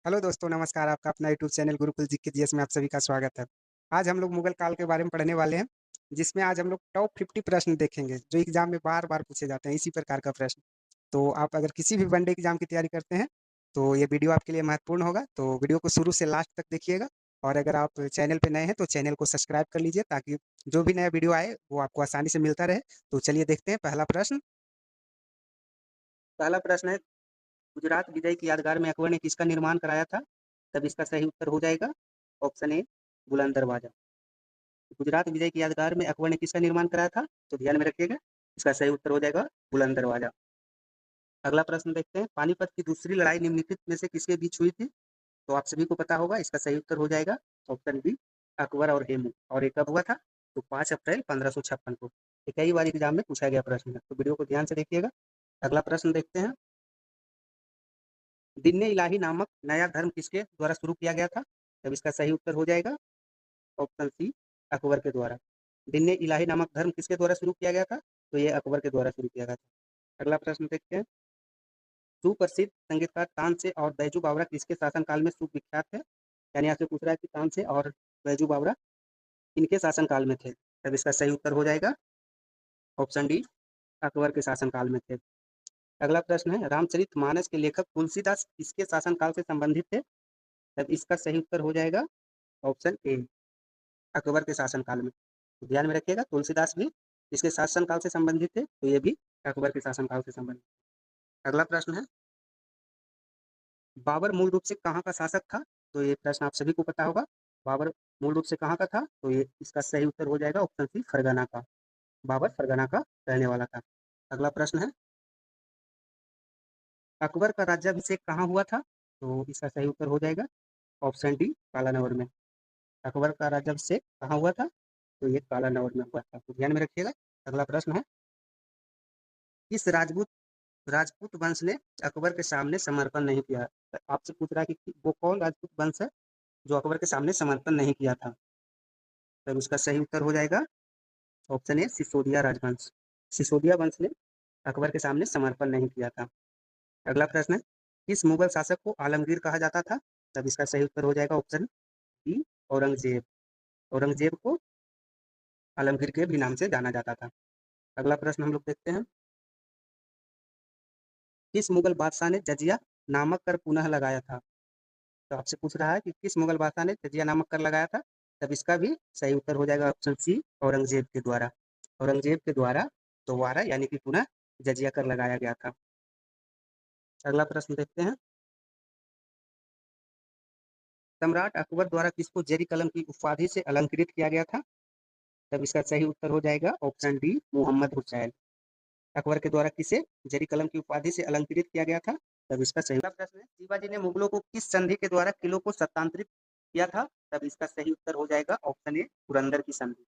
Hello दोस्तों, नमस्कार। आपका अपना YouTube channel Gurukul GK GS में आप सभी का स्वागत है। आज हम लोग मुगल काल के बारे में पढ़ने वाले हैं, जिसमें आज हम लोग टॉप 50 प्रश्न देखेंगे, जो एग्जाम में बार-बार पूछे जाते हैं, इसी प्रकार का प्रश्न। तो आप अगर किसी भी वनडे एग्जाम की तैयारी करते हैं, तो ये वीडियो आपके लिए महत्वपूर्ण होगा। तो वीडियो को शुरू से लास्ट तक देखिएगा और अगर आप चैनल पे नए हैं, तो चैनल को सब्सक्राइब कर लीजिए ताकि जो भी नया वीडियो आए, वो आपको आसानी से मिलता रहे। तो चलिए देखते हैं पहला प्रश्न। पहला प्रश्न है, गुजरात विजय की यादगार में अकबर ने किसका निर्माण कराया था? तब इसका सही उत्तर हो जाएगा ऑप्शन ए, बुलंद दरवाजा। गुजरात विजय की यादगार में अकबर ने किसका निर्माण कराया था? तो ध्यान में रखिएगा, इसका सही उत्तर हो जाएगा बुलंद दरवाजा। अगला प्रश्न देखते हैं, पानीपत की दूसरी लड़ाई निम्नलिखित में से किसके बीच हुई थी? तो आप सभी को पता होगा, इसका सही उत्तर हो जाएगा ऑप्शन बी, अकबर और हेमू। और ये कब हुआ था? तो 5 अप्रैल 1556 को। ये कई बार एग्जाम में पूछा गया प्रश्न है, तो वीडियो को ध्यान से देखिएगा। अगला प्रश्न देखते हैं, दीन इलाही नामक नया धर्म किसके द्वारा शुरू किया गया था? तब इसका सही उत्तर हो जाएगा ऑप्शन सी, अकबर के द्वारा। दीन इलाही नामक धर्म किसके द्वारा शुरू किया गया था? तो ये अकबर के द्वारा शुरू किया गया था। अगला प्रश्न देखते हैं, सुप्रसिद्ध संगीतकार तानसेन और बैजू बावरा किसके शासनकाल में सुविख्यात है? यानी आपसे पूछ रहा है कि तानसेन और बैजू बावरा इनके शासनकाल में थे। तब इसका सही उत्तर हो जाएगा ऑप्शन डी, अकबर के शासनकाल में थे। अगला प्रश्न है, रामचरितमानस के लेखक तुलसीदास किसके शासनकाल से संबंधित थे? तब इसका सही उत्तर हो जाएगा ऑप्शन ए, अकबर के शासनकाल में। तो ध्यान में रखिएगा, तुलसीदास भी इसके शासनकाल से संबंधित थे, तो ये भी अकबर के शासनकाल से संबंधित। अगला प्रश्न है, बाबर मूल रूप से कहाँ का शासक था? तो ये प्रश्न आप सभी को पता होगा, बाबर मूल रूप से कहाँ का था? तो ये इसका सही उत्तर हो जाएगा ऑप्शन सी, फरगना का। बाबर फरगना का रहने वाला था। अगला प्रश्न है, अकबर का राज्याभिषेक कहाँ हुआ था? तो इसका सही उत्तर हो जाएगा ऑप्शन डी, कालानवर में। अकबर का राज्याभिषेक कहाँ हुआ था? तो ये कालानवर में हुआ था, तो ध्यान में रखिएगा। अगला प्रश्न है, किस राजपूत राजपूत वंश ने अकबर के सामने समर्पण नहीं किया? तो आपसे पूछ रहा है कि वो कौन राजपूत वंश है जो अकबर के सामने समर्पण नहीं किया था? तब उसका सही उत्तर हो जाएगा ऑप्शन ए, सिसोदिया राजवंश। सिसोदिया वंश ने अकबर के सामने समर्पण नहीं किया था। अगला प्रश्न है, किस मुगल शासक को आलमगीर कहा जाता था? तब इसका सही उत्तर हो जाएगा ऑप्शन बी, औरंगजेब। औरंगजेब को आलमगीर के भी नाम से जाना जाता था। अगला प्रश्न हम लोग देखते हैं, किस मुगल बादशाह ने जजिया नामक कर पुनः लगाया था? तो आपसे पूछ रहा है कि किस मुगल बादशाह ने जजिया नामक कर लगाया था? तब इसका भी सही उत्तर हो जाएगा ऑप्शन सी, औरंगजेब के द्वारा। औरंगजेब के द्वारा दोबारा यानी कि पुनः जजिया कर लगाया गया था। अगला प्रश्न देखते हैं, सम्राट अकबर द्वारा किसको जेरी कलम की उपाधि से अलंकृत किया गया था? तब इसका सही उत्तर हो जाएगा ऑप्शन डी, मोहम्मद हुसैन। अकबर के द्वारा किसे जेरी कलम की उपाधि से अलंकृत किया गया था? तब इसका सही। अगला प्रश्न है, शिवाजी ने मुगलों को किस संधि के द्वारा किलों को सत्तांतरित किया था? तब इसका सही उत्तर हो जाएगा ऑप्शन ए, पुरंदर की संधि।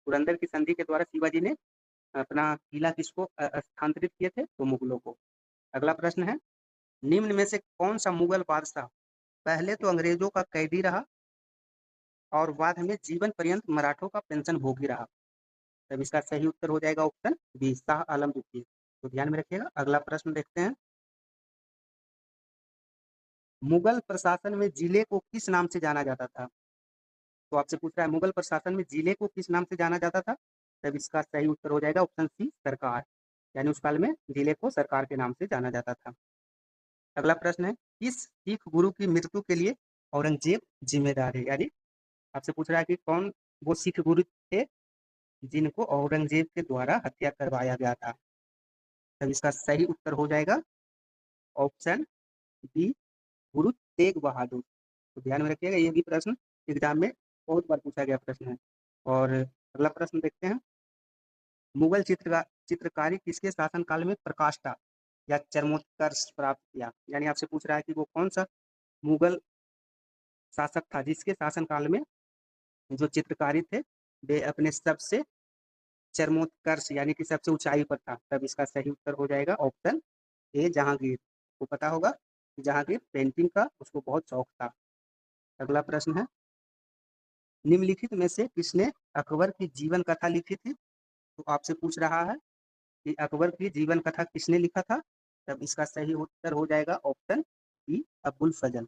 पुरंदर की संधि के द्वारा शिवाजी ने अपना किला किसको स्थानांतरित किए थे? तो मुगलों को। अगला प्रश्न है, निम्न में से कौन सा मुगल बादशाह पहले तो अंग्रेजों का कैदी रहा और बाद में जीवन पर्यंत मराठों का पेंशन भोगी रहा? तब इसका सही उत्तर हो जाएगा ऑप्शन बी, शाह आलम द्वितीय। तो ध्यान में रखिएगा। अगला प्रश्न देखते हैं, मुगल प्रशासन में जिले को किस नाम से जाना जाता था? तो आपसे पूछ रहा है, मुगल प्रशासन में जिले को किस नाम से जाना जाता था? तब इसका सही उत्तर हो जाएगा ऑप्शन सी, सरकार। यानी उस काल में जिले को सरकार के नाम से जाना जाता था। अगला प्रश्न है, किस सिख गुरु की मृत्यु के लिए औरंगजेब जिम्मेदार है? यानी आपसे पूछ रहा है कि कौन वो सिख गुरु थे जिनको औरंगजेब के द्वारा हत्या करवाया गया था? तब इसका सही उत्तर हो जाएगा ऑप्शन बी, गुरु तेग बहादुर। तो ध्यान में रखिएगा, ये भी प्रश्न एग्जाम में बहुत बार पूछा गया प्रश्न है। और अगला प्रश्न देखते हैं, मुगल चित्रकारी किसके शासनकाल में प्रकाष्ठा या चरमोत्कर्ष प्राप्त किया? यानी आपसे पूछ रहा है कि वो कौन सा मुगल शासक था जिसके शासनकाल में जो चित्रकारी थे वे अपने सबसे चरमोत्कर्ष यानी कि सबसे ऊंचाई पर था? तब इसका सही उत्तर हो जाएगा ऑप्शन ए, जहांगीर। को पता होगा कि जहांगीर पेंटिंग का उसको बहुत शौक था। अगला प्रश्न है, निम्नलिखित में से किसने अकबर की जीवन कथा लिखी थी? तो आपसे पूछ रहा है कि अकबर की जीवन कथा किसने लिखा था? तब इसका सही उत्तर हो जाएगा ऑप्शन बी, अबुल फजल।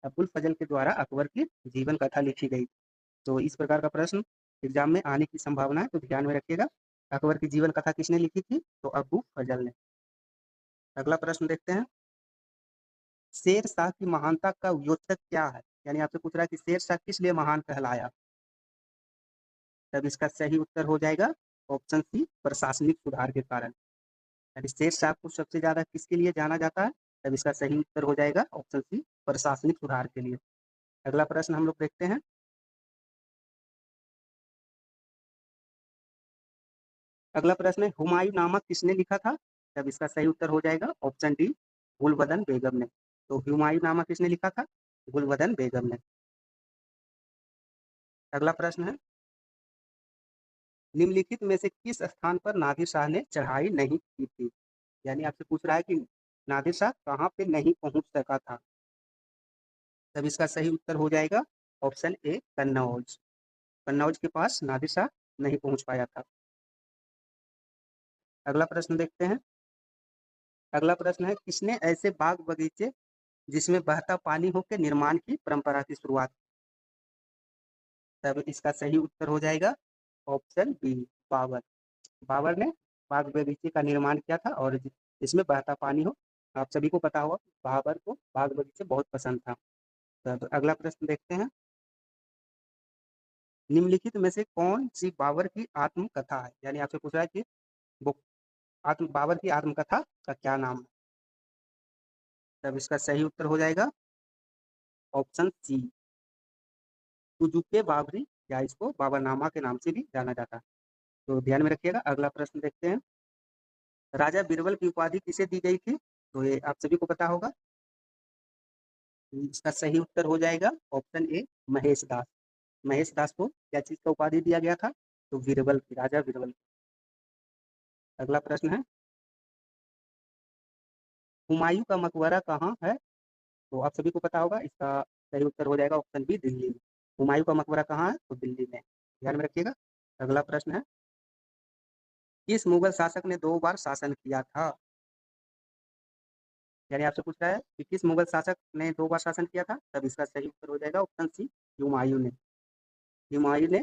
अबुल फजल के द्वारा अकबर की जीवन कथा लिखी गई। तो इस प्रकार का प्रश्न एग्जाम में आने की संभावना है, तो ध्यान में रखिएगा। अकबर की जीवन कथा किसने लिखी थी? तो अबू फजल ने। अगला प्रश्न देखते हैं, शेर शाह की महानता का द्योतक क्या है? यानी आपसे पूछ रहा है कि शेर शाह किस लिए महान कहलाया? तब इसका सही उत्तर हो जाएगा ऑप्शन सी, प्रशासनिक सुधार के कारण। यानी शेर शाह को सबसे ज्यादा किसके लिए जाना जाता है? तब इसका सही उत्तर हो जाएगा ऑप्शन सी, प्रशासनिक सुधार के लिए। अगला प्रश्न हम लोग देखते हैं, अगला प्रश्न है, हुमायूं नामा किसने लिखा था? तब इसका सही उत्तर हो जाएगा ऑप्शन डी, गुलबदन बेगम ने। तो हुमायूं नामा किसने लिखा था? गुलबदन बेगम ने। अगला प्रश्न है, निम्नलिखित में से किस स्थान पर नादिर शाह ने चढ़ाई नहीं की थी? यानी आपसे पूछ रहा है कि नादिर शाह कहाँ पे नहीं पहुंच सका था? तब इसका सही उत्तर हो जाएगा ऑप्शन ए, कन्नौज। कन्नौज के पास नादिर शाह नहीं पहुंच पाया था। अगला प्रश्न देखते हैं, अगला प्रश्न है, किसने ऐसे बाग बगीचे जिसमें बहता पानी हो के निर्माण की परंपरा की शुरुआत? तब इसका सही उत्तर हो जाएगा ऑप्शन बी, बाबर। बाबर ने बाग बगीचे का निर्माण किया था और जिसमें बहता पानी हो। आप सभी को पता होगा बाबर को बाग बगीचे बहुत पसंद था। तब अगला प्रश्न देखते हैं, निम्नलिखित में से कौन सी बाबर की आत्मकथा है? यानी आपसे पूछ रहा है कि वो बाबर की आत्मकथा का क्या नाम है? तब इसका सही उत्तर हो जाएगा ऑप्शन सी, तुजुके बाबरी, या इसको बाबरनामा के नाम से भी जाना जाता है। तो ध्यान में रखिएगा। अगला प्रश्न देखते हैं, राजा बीरबल की उपाधि किसे दी गई थी? तो ये आप सभी को पता होगा। इसका सही उत्तर हो जाएगा ऑप्शन ए, महेश दास। महेश दास को क्या चीज का उपाधि दिया गया था? तो बीरबल की, राजा बीरबल। अगला प्रश्न है, हुमायूं का मकबरा कहाँ है? तो आप सभी को पता होगा। इसका सही उत्तर हो जाएगा ऑप्शन बी, दिल्ली में। हुमायूं का मकबरा कहाँ है? तो दिल्ली में। ध्यान में रखिएगा। अगला प्रश्न है, किस मुगल शासक ने 2 बार शासन किया था? यानी आपसे पूछ रहा है कि किस मुगल शासक ने 2 बार शासन किया था? तब इसका सही उत्तर हो जाएगा ऑप्शन सी, हुमायूं ने। हुमायूं ने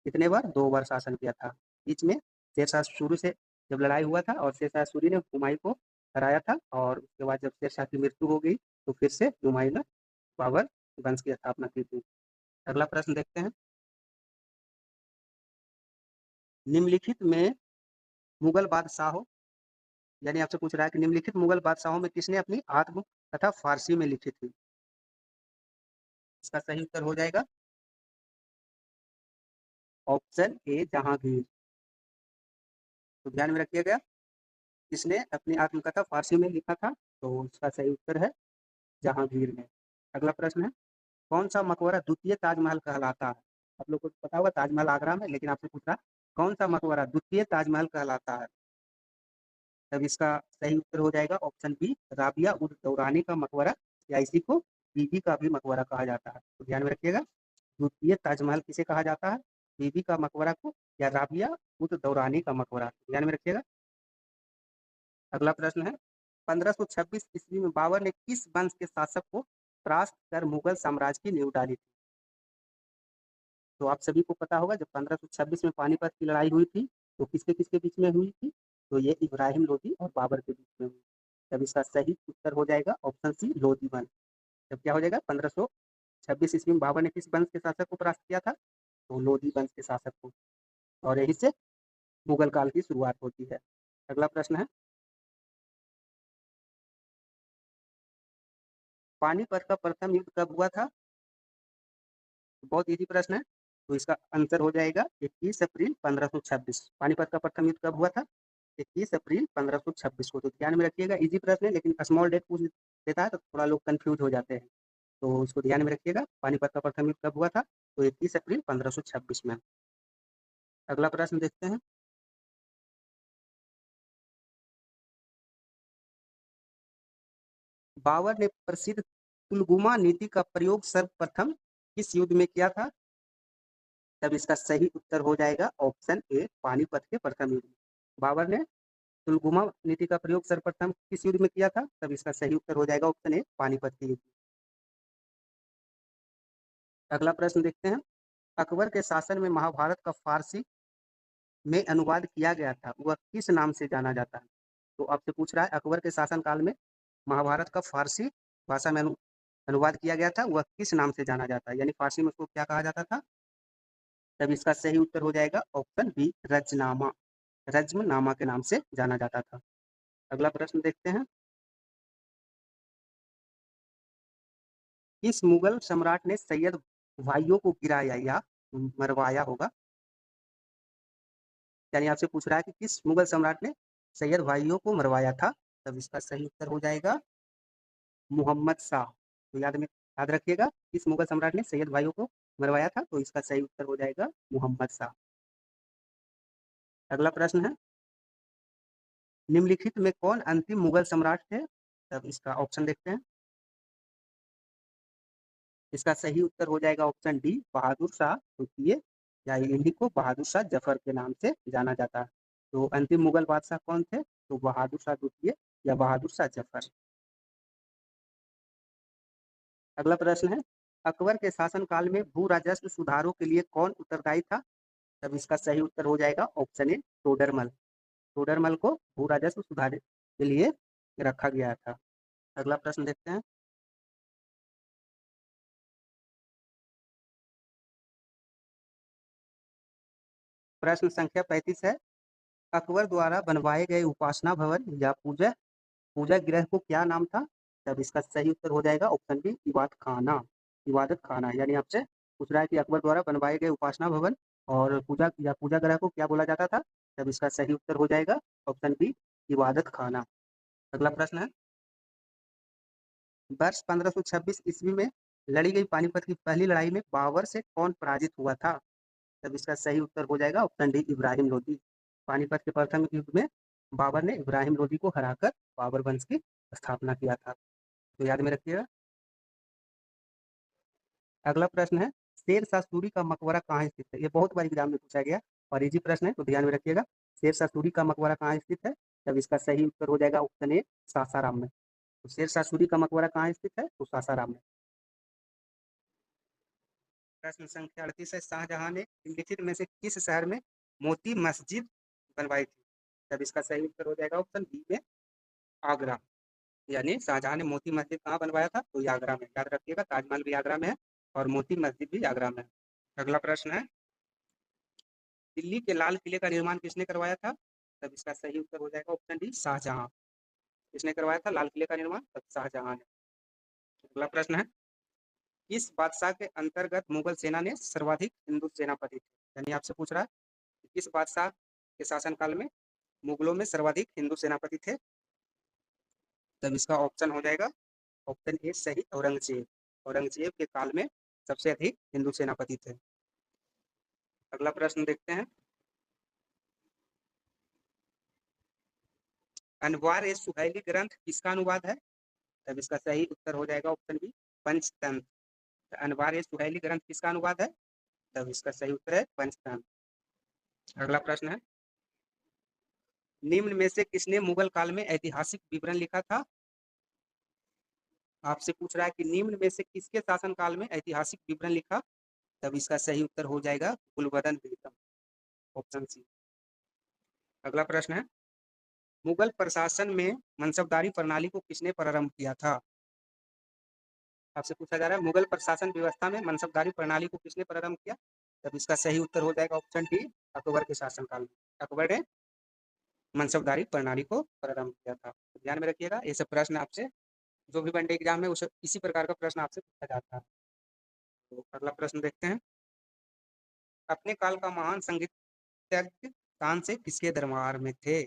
कितने बार? 2 बार शासन किया था। बीच में शेरशाह सूरी से जब लड़ाई हुआ था और शेरशाह सूरी ने हुमायूं को हराया था, और उसके बाद जब शेरशाह की मृत्यु हो गई तो फिर से हुमायूं ने बाबर वंश की स्थापना की थी। अगला प्रश्न देखते हैं, निम्नलिखित में मुगल बादशाहों, यानी आपसे पूछ रहा है कि निम्नलिखित मुगल बादशाहों में किसने अपनी आत्मकथा फारसी में लिखी थी? इसका सही उत्तर हो जाएगा ऑप्शन ए, जहांगीर। तो ध्यान में रखिएगा, किसने अपनी आत्मकथा फारसी में लिखा था? तो इसका सही उत्तर है जहांगीर ने। अगला प्रश्न है, कौन सा मकबरा द्वितीय ताजमहल कहलाता है? आप लोग को पता होगा ताजमहल आगरा में, लेकिन आपसे पूछ रहा है कौन सा मकबरा द्वितीय ताजमहल कहलाता है? तब इसका सही उत्तर हो जाएगा ऑप्शन बी, राबिया उद दौरानी का मकबरा, या इसी को बीबी का भी मकबरा कहा जाता है। तो ध्यान में रखिएगा, द्वितीय ताजमहल किसे कहा जाता है? बीबी का मकबरा को, या राबिया उद दौरानी का मकबरा। ध्यान में रखिएगा। अगला प्रश्न है, 1526 ईस्वी में बाबर ने किस वंश के शासक को परास्त कर मुगल साम्राज्य की नींव डाली थी? तो आप सभी को पता होगा जब 1526 में पानीपत की लड़ाई हुई थी तो किसके किसके बीच में हुई थी? तो ये इब्राहिम लोदी और बाबर के बीच में हुई। तब इसका सही उत्तर हो जाएगा ऑप्शन सी, लोधी वंश। तब क्या हो जाएगा, 1526 ईस्वी में बाबर ने किस वंश के शासक को परास्त किया था? तो लोधी वंश के शासक को। और यही से मुगल काल की शुरुआत होती है। अगला प्रश्न है, पानीपत का प्रथम युद्ध कब हुआ था? बहुत इजी प्रश्न है। तो इसका आंसर हो जाएगा 21 अप्रैल 1526। पानीपत का प्रथम युद्ध कब हुआ था? 21 अप्रैल 1526 को। तो ध्यान में रखिएगा, इजी प्रश्न है, लेकिन स्मॉल डेट पूछ देता है तो थोड़ा लोग कंफ्यूज हो जाते हैं। तो इसको ध्यान में रखिएगा, पानीपत का प्रथम युद्ध कब हुआ था? तो 21 अप्रैल 1526 में। अगला प्रश्न देखते हैं, बाबर ने प्रसिद्ध तुलगुमा नीति का प्रयोग सर्वप्रथम किस युद्ध में किया था? तब इसका सही उत्तर हो जाएगा ऑप्शन ए, पानीपत के प्रथम युद्ध में। बाबर ने तुलगुमा नीति का प्रयोग सर्वप्रथम किस युद्ध में किया था? तब इसका सही उत्तर हो जाएगा ऑप्शन ए, पानीपत के युद्ध में। अगला प्रश्न देखते हैं, अकबर के शासन में महाभारत का फारसी में अनुवाद किया गया था, वह किस नाम से जाना जाता है? तो आपसे पूछ रहा है, अकबर के शासन काल में महाभारत का फारसी भाषा में अनुवाद किया गया था, वह किस नाम से जाना जाता है, यानी फारसी में उसको क्या कहा जाता था? तब इसका सही उत्तर हो जाएगा ऑप्शन बी, रजनामा। रज्मनामा के नाम से जाना जाता था। अगला प्रश्न देखते हैं, किस मुगल सम्राट ने सैयद भाइयों को गिराया या मरवाया होगा? यानी आपसे पूछ रहा है कि किस मुगल सम्राट ने सैयद भाइयों को मरवाया था? तब इसका सही उत्तर हो जाएगा मोहम्मद शाह। तो याद रखिएगा, किस मुगल सम्राट ने सैयद भाइयों को मरवाया था? तो इसका सही उत्तर हो जाएगा मोहम्मद शाह। अगला प्रश्न है, निम्नलिखित में कौन अंतिम मुगल सम्राट थे? तब इसका ऑप्शन देखते हैं। इसका सही उत्तर हो जाएगा ऑप्शन डी, बहादुर शाह द्वितीय, या इन्हीं को बहादुर शाह जफर के नाम से जाना जाता है। तो अंतिम मुगल बादशाह कौन थे? तो बहादुर शाह द्वितीय या बहादुर शाह जफर। अगला प्रश्न है, अकबर के शासन काल में भू राजस्व सुधारों के लिए कौन उत्तरदायी था? तब इसका सही उत्तर हो जाएगा ऑप्शन ए, टोडरमल। टोडरमल को भू राजस्व सुधार के लिए रखा गया था। अगला प्रश्न देखते हैं, प्रश्न संख्या 35 है, अकबर द्वारा बनवाए गए उपासना भवन या पूजा पूजा गृह को क्या नाम था? तब इसका सही उत्तर हो जाएगा ऑप्शन बी, इबादत खाना। इबादत खाना, यानी आपसे पूछ रहा है कि अकबर द्वारा बनवाए गए उपासना भवन और पूजा गृह को क्या बोला जाता था? तब इसका सही उत्तर हो जाएगा ऑप्शन बी, इबादत खाना। अगला प्रश्न है, वर्ष 1526 ईस्वी में लड़ी गई पानीपत की पहली लड़ाई में बाबर से कौन पराजित हुआ था? तब इसका सही उत्तर हो जाएगा ऑप्शन डी, इब्राहिम लोदी। पानीपत के प्रथम युद्ध में बाबर ने इब्राहिम लोदी को हराकर बाबर वंश की स्थापना किया था। तो याद में रखिएगा। अगला प्रश्न है, शेर शाह सूरी का मकबरा कहाँ स्थित है? ये बहुत बार एग्जाम में पूछा गया और इजी प्रश्न है, तो ध्यान में रखिएगा। शेर शाह सूरी का मकबरा कहाँ स्थित है? तब इसका सही उत्तर हो जाएगा ऑप्शन ए, सासाराम में। तो शेर शाह सूरी का मकबरा कहाँ स्थित है? तो सासाराम में। प्रश्न संख्या 38 है, शाहजहां ने निम्नलिखित में से किस शहर में मोती मस्जिद बनवाई थी? तब इसका सही उत्तर हो जाएगा ऑप्शन बी में, आगरा। यानी शाहजहां ने मोती मस्जिद कहाँ बनवाया था? तो ये आगरा में। याद रखिएगा, ताजमहल भी आगरा में है और मोती मस्जिद भी आगरा में है। अगला प्रश्न है, दिल्ली के लाल किले का निर्माण किसने करवाया था? तब इसका सही उत्तर हो जाएगा ऑप्शन डी, शाहजहां। किसने करवाया था लाल किले का निर्माण? तब शाहजहां ने। अगला प्रश्न है, किस बादशाह के अंतर्गत मुगल सेना ने सर्वाधिक हिंदू सेनापति थे? यानी आपसे पूछ रहा है कि किस बादशाह के शासनकाल में मुगलों में सर्वाधिक हिंदू सेनापति थे? तब इसका ऑप्शन हो जाएगा ऑप्शन ए, सही, औरंगजेब। औरंगजेब के काल में सबसे अधिक हिंदू सेनापति थे। अगला प्रश्न देखते हैं, अनवार ए सुहैली ग्रंथ किसका अनुवाद है? तब इसका सही उत्तर हो जाएगा ऑप्शन बी, पंचतंत्र। अनवार ए सुहैली ग्रंथ किसका अनुवाद है? तब इसका सही उत्तर है पंचतंत्र। अगला प्रश्न है, निम्न में से किसने मुगल काल में ऐतिहासिक विवरण लिखा था? आपसे पूछ रहा है कि निम्न में से किसके शासन काल में ऐतिहासिक विवरण लिखा? तब इसका सही उत्तर हो जाएगा गुलबदन बेगम, ऑप्शन सी। अगला प्रश्न है, मुगल प्रशासन में मनसबदारी प्रणाली को किसने प्रारंभ किया था? आपसे पूछा जा रहा है, मुगल प्रशासन व्यवस्था में मनसबदारी प्रणाली को किसने प्रारंभ किया? तब इसका सही उत्तर हो जाएगा ऑप्शन डी, अकबर के शासनकाल में। अकबर ने मनसबदारी प्रणाली को प्रारंभ किया था। तो ध्यान में रखिएगा, ये सब प्रश्न आपसे जो भी वनडे एग्जाम में उस इसी प्रकार का प्रश्न आपसे पूछा जाता है। तो अगला प्रश्न देखते हैं, अपने काल का महान संगीतज्ञ तानसेन किसके दरबार में थे?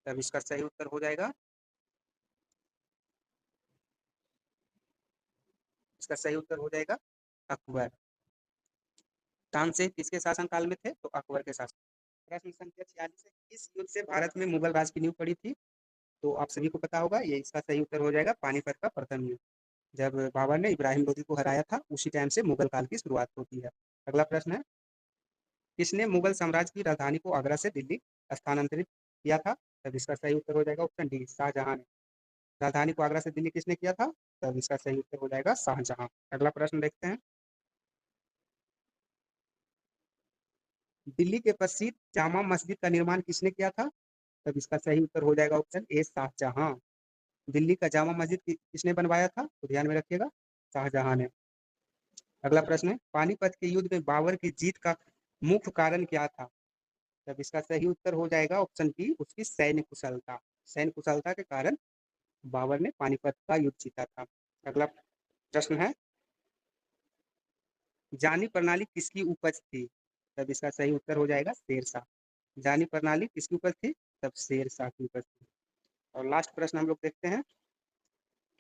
तब इसका सही उत्तर हो जाएगा, इसका सही उत्तर हो जाएगा अकबर। तानसेन किसके शासन काल में थे? तो अकबर के शासन। प्रश्न संख्या 46 है, किस युद्ध से भारत में मुगल राज की नींव पड़ी थी? तो आप सभी को पता होगा, ये इसका सही उत्तर हो जाएगा पानीपत का प्रथम युद्ध। जब बाबर ने इब्राहिम लोदी को हराया था, उसी टाइम से मुगल काल की शुरुआत होती है। अगला प्रश्न है, किसने मुगल साम्राज्य की राजधानी को आगरा से दिल्ली स्थानांतरित किया था? तब इसका सही उत्तर हो जाएगा ऑप्शन डी, शाहजहां ने। राजधानी को आगरा से दिल्ली किसने किया था? तब इसका सही उत्तर हो जाएगा शाहजहां। अगला प्रश्न देखते हैं, दिल्ली के प्रसिद्ध जामा मस्जिद का निर्माण किसने किया था? तब इसका सही उत्तर हो जाएगा ऑप्शन ए शाहजहां। दिल्ली का जामा मस्जिद किसने बनवाया था? तो ध्यान में रखिएगा, शाहजहां ने। अगला प्रश्न है, पानीपत के युद्ध में बाबर की जीत का मुख्य कारण क्या था? तब इसका सही उत्तर हो जाएगा ऑप्शन बी, उसकी सैन्य कुशलता। सैन्य कुशलता के कारण बाबर ने पानीपत का युद्ध जीता था। अगला प्रश्न है, जानी प्रणाली किसकी उपज थी? तब इसका सही उत्तर हो जाएगा शेरशाह। जानी प्रणाली किसकी उपज थी? तब शेरशाह की उपज थी। और लास्ट प्रश्न हम लोग देखते हैं,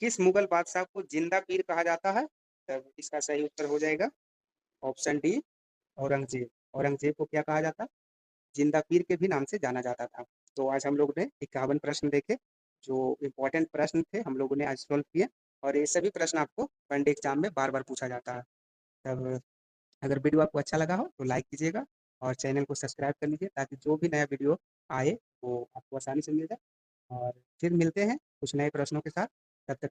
किस मुगल बादशाह को जिंदा पीर कहा जाता है? तब इसका सही उत्तर हो जाएगा ऑप्शन डी, औरंगजेब। औरंगजेब को क्या कहा जाता? जिंदा पीर के भी नाम से जाना जाता था। तो आज हम लोग ने 51 प्रश्न देखे, जो इम्पोर्टेंट प्रश्न थे हम लोगों ने आज सोल्व किए। और ये सभी प्रश्न आपको वनडे एग्जाम में बार बार पूछा जाता है। तब अगर वीडियो आपको अच्छा लगा हो तो लाइक कीजिएगा और चैनल को सब्सक्राइब कर लीजिए, ताकि जो भी नया वीडियो आए वो आपको आसानी से मिल जाए। और फिर मिलते हैं कुछ नए प्रश्नों के साथ। तब तक